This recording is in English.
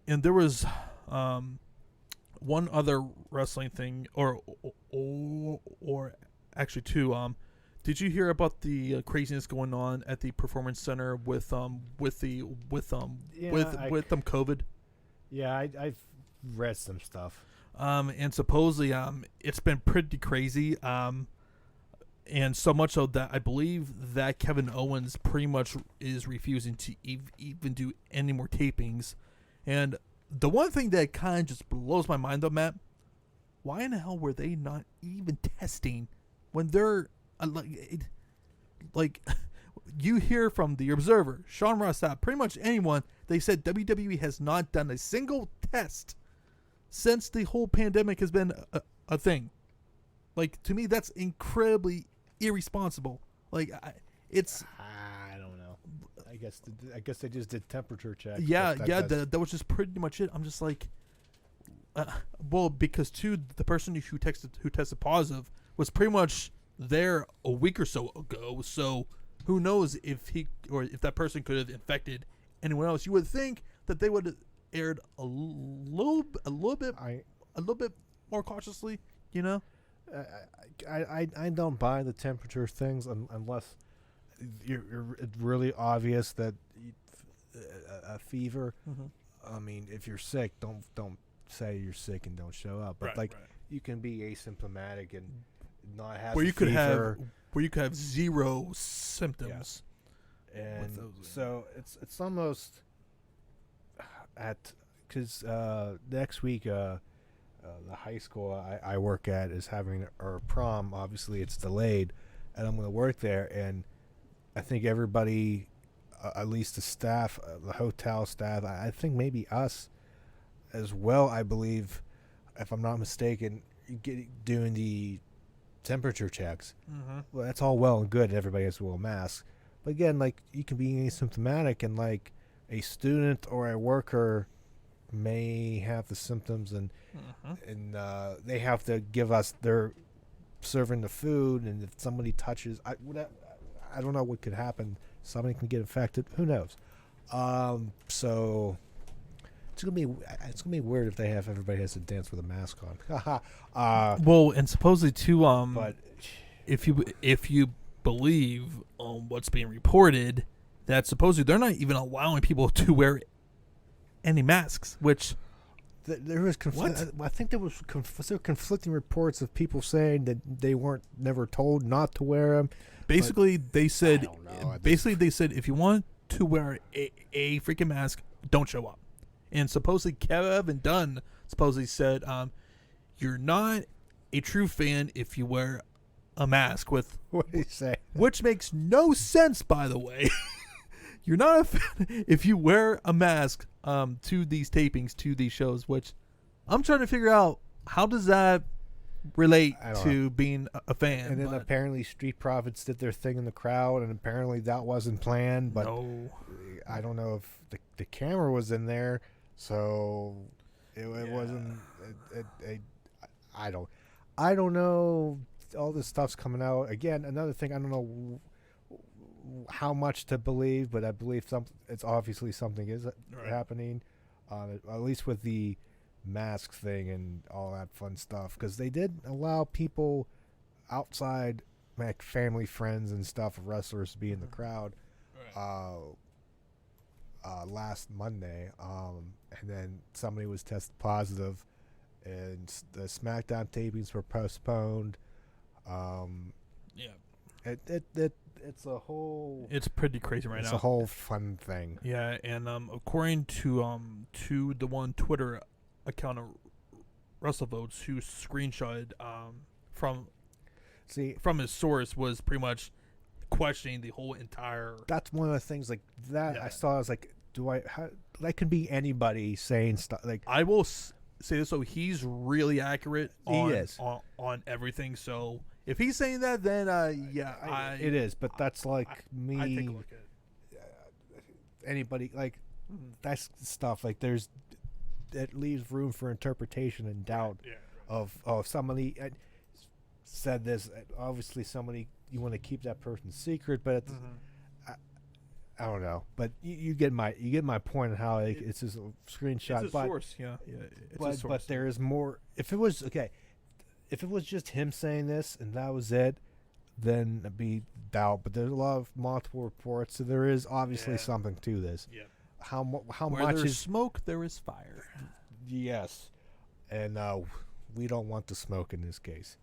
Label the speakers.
Speaker 1: And there was one other wrestling thing, or actually two. Did you hear about the craziness going on at the performance center with
Speaker 2: Yeah,
Speaker 1: COVID?
Speaker 2: yeah, I've read some stuff.
Speaker 1: And supposedly it's been pretty crazy. And so much so that I believe that Kevin Owens pretty much is refusing to even do any more tapings. And the one thing that kind of just blows my mind, though, Matt, why in the hell were they not even testing when they're like you hear from the Observer, Sean Ross Sapp, pretty much anyone, they said WWE has not done a single test since the whole pandemic has been a thing. Like, to me, that's incredibly irresponsible. Like,
Speaker 2: I don't know. I guess they just did temperature checks.
Speaker 1: Yeah, that was just pretty much it. I'm just like, well, because too, the person who tested positive was pretty much there a week or so ago. So who knows if if that person could have infected anyone else? You would think that they would have aired a little bit more cautiously, you know.
Speaker 2: I don't buy the temperature things unless it's really obvious that a fever.
Speaker 1: Mm-hmm.
Speaker 2: I mean, if you're sick, don't say you're sick and don't show up. But
Speaker 1: Right.
Speaker 2: You can be asymptomatic and not have
Speaker 1: where you could
Speaker 2: fever.
Speaker 1: have zero symptoms.
Speaker 2: Yeah. And so it's almost because next week the high school I work at is having our prom. Obviously, it's delayed, and I'm going to work there. And I think everybody, at least the staff, the hotel staff, I think maybe us as well, I believe, if I'm not mistaken, doing the temperature checks.
Speaker 1: Mm-hmm.
Speaker 2: Well, that's all well and good. Everybody has to wear a mask. But again, like, you can be asymptomatic, and like a student or a worker may have the symptoms, and they have to give us their serving the food, and if somebody touches, I don't know what could happen. Somebody can get infected. Who knows? So it's gonna be weird if everybody has to dance with a mask on.
Speaker 1: Well, and supposedly too,
Speaker 2: but
Speaker 1: if you believe what's being reported, that supposedly they're not even allowing people to wear any masks, which
Speaker 2: there was I think there was conflicting reports of people saying that they weren't never told not to wear them.
Speaker 1: Basically, they said
Speaker 2: I don't know.
Speaker 1: they said if you want to wear a freaking mask, don't show up. And supposedly Kevin Dunn supposedly said, you're not a true fan if you wear a mask with.
Speaker 2: What do you say?
Speaker 1: Which makes no sense, by the way. You're not a fan if you wear a mask to these tapings, to these shows, which I'm trying to figure out, how does that relate to being a fan?
Speaker 2: And then apparently Street Profits did their thing in the crowd, and apparently that wasn't planned. But
Speaker 1: no.
Speaker 2: I don't know if the camera was in there, so it wasn't. I don't know. All this stuff's coming out again. Another thing, I don't know how much to believe, but I believe it's obviously something is happening, at least with the mask thing and all that fun stuff, because they did allow people outside, like family, friends and stuff, wrestlers, to be in the crowd last Monday, and then somebody was tested positive, and the SmackDown tapings were postponed. It's a whole.
Speaker 1: It's pretty crazy right now.
Speaker 2: It's a whole fun thing.
Speaker 1: Yeah, and according to the one Twitter account of WrestleVotes, who screenshotted from his source, was pretty much questioning the whole entire.
Speaker 2: That's one of the things like that I saw. I was like, that could be anybody saying stuff like.
Speaker 1: I will say this, so he's really accurate on everything. So if he's saying that, then
Speaker 2: it is. But that's like me.
Speaker 1: I take a look at it.
Speaker 2: Anybody like that's stuff like it leaves room for interpretation and doubt of somebody said this. Obviously, somebody, you want to keep that person's secret, but I don't know, but you get my point on how it's just a screenshot.
Speaker 1: It's a source, yeah. It's a source.
Speaker 2: But there is more. If it was just him saying this and that was it, then it'd be doubt. But there's a lot of multiple reports, so there is obviously something to this.
Speaker 1: Yeah.
Speaker 2: How
Speaker 1: Where
Speaker 2: much
Speaker 1: there's
Speaker 2: is
Speaker 1: smoke, there is fire.
Speaker 2: yes, and we don't want the smoke in this case.